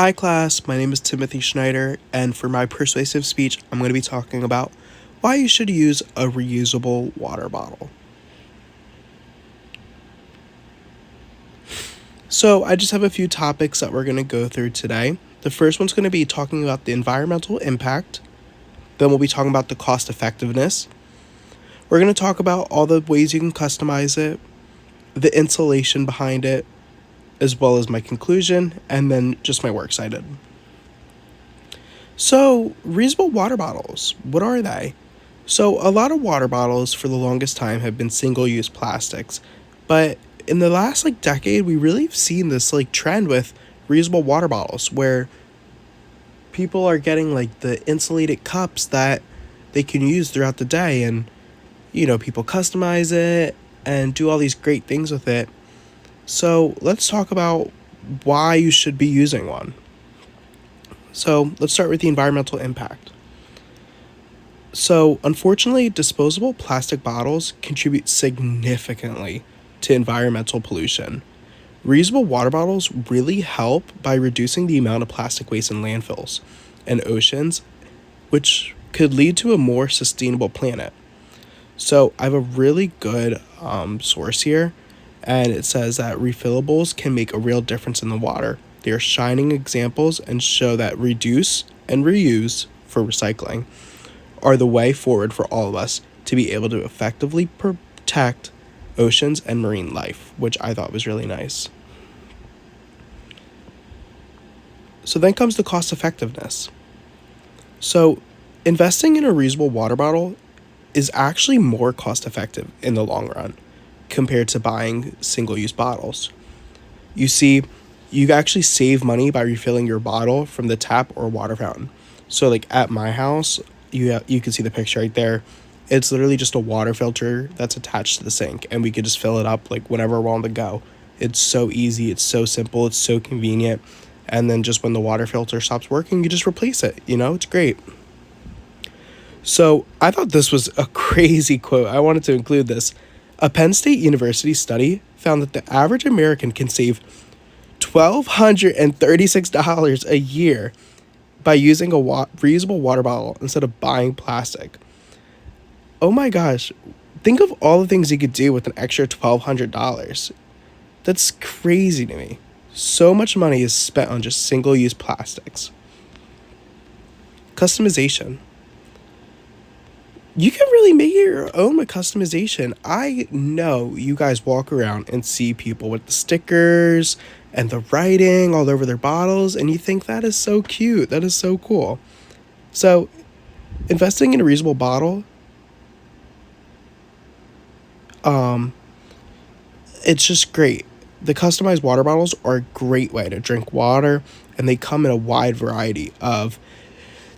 Hi class, my name is Timothy Schneider, and for my persuasive speech, I'm going to be talking about why you should use a reusable water bottle. So I just have a few topics that we're going to go through today. The first one's going to be talking about the environmental impact. Then we'll be talking about the cost effectiveness. We're going to talk about all the ways you can customize it, the insulation behind it, as well as my conclusion, and then just my works cited. So, reusable water bottles, what are they? So, a lot of water bottles for the longest time have been single-use plastics, but in the last decade, we really have seen this trend with reusable water bottles where people are getting the insulated cups that they can use throughout the day, and people customize it and do all these great things with it. So, let's talk about why you should be using one. So let's start with the environmental impact. So unfortunately, disposable plastic bottles contribute significantly to environmental pollution. Reusable water bottles really help by reducing the amount of plastic waste in landfills and oceans, which could lead to a more sustainable planet. So I have a really good source here, and it says that refillables can make a real difference in the water. They are shining examples and show that reduce and reuse for recycling are the way forward for all of us to be able to effectively protect oceans and marine life, which I thought was really nice. So then comes the cost effectiveness. So investing in a reusable water bottle is actually more cost effective in the long run compared to buying single-use bottles. You see, you actually save money by refilling your bottle from the tap or water fountain. So at my house, you can see the picture right there. It's literally just a water filter that's attached to the sink, and we could just fill it up whenever we're on the go. It's so easy, it's so simple, it's so convenient. And then just when the water filter stops working, you just replace it. It's great. So I thought this was a crazy quote. I wanted to include this. A Penn State University study found that the average American can save $1,236 a year by using a reusable water bottle instead of buying plastic. Oh my gosh, think of all the things you could do with an extra $1,200. That's crazy to me. So much money is spent on just single-use plastics. Customization. You can really make your own with customization. I know you guys walk around and see people with the stickers and the writing all over their bottles, and you think that is so cute. That is so cool. So, investing in a reusable bottle, it's just great. The customized water bottles are a great way to drink water, and they come in a wide variety of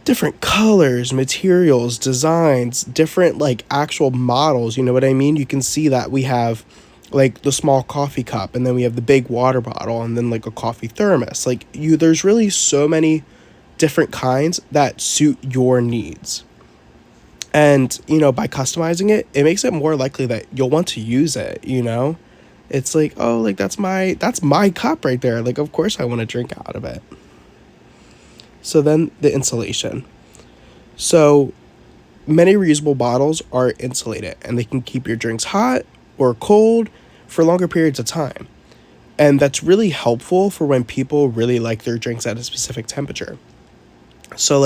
different colors, materials, designs, different actual models. You know what I mean? You can see that we have the small coffee cup, and then we have the big water bottle, and then a coffee thermos. There's really so many different kinds that suit your needs. And by customizing it, it makes it more likely that you'll want to use it. It's that's my cup right there. Of course I want to drink out of it. So then the insulation. So many reusable bottles are insulated, and they can keep your drinks hot or cold for longer periods of time. And that's really helpful for when people really like their drinks at a specific temperature. So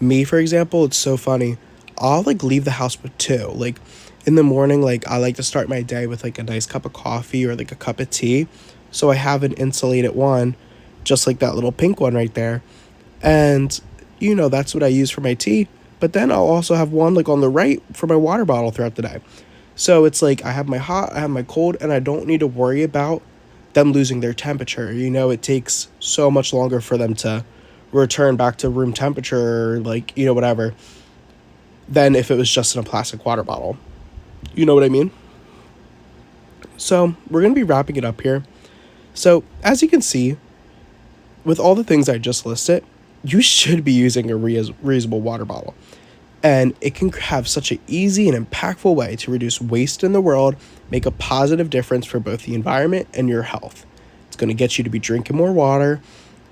me, for example, it's so funny. I'll leave the house with two. In the morning, I like to start my day with a nice cup of coffee or a cup of tea. So I have an insulated one, just that little pink one right there. And, that's what I use for my tea. But then I'll also have one on the right for my water bottle throughout the day. So it's I have my hot, I have my cold, and I don't need to worry about them losing their temperature. It takes so much longer for them to return back to room temperature, whatever, than if it was just in a plastic water bottle. You know what I mean? So we're going to be wrapping it up here. So as you can see, with all the things I just listed, you should be using a reusable water bottle. And it can have such an easy and impactful way to reduce waste in the world, make a positive difference for both the environment and your health. It's going to get you to be drinking more water,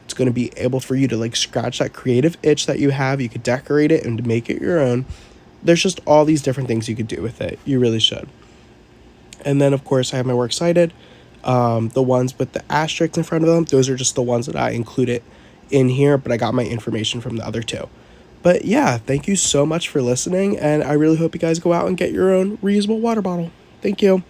It's going to be able for you to like scratch that creative itch that you have. You could decorate it and make it your own. There's just all these different things you could do with it. You really should. And then, of course, I have my Works Cited. The ones with the asterisks in front of them, those are just the ones that I included in here, but I got my information from the other two. But yeah, thank you so much for listening, and I really hope you guys go out and get your own reusable water bottle. Thank you.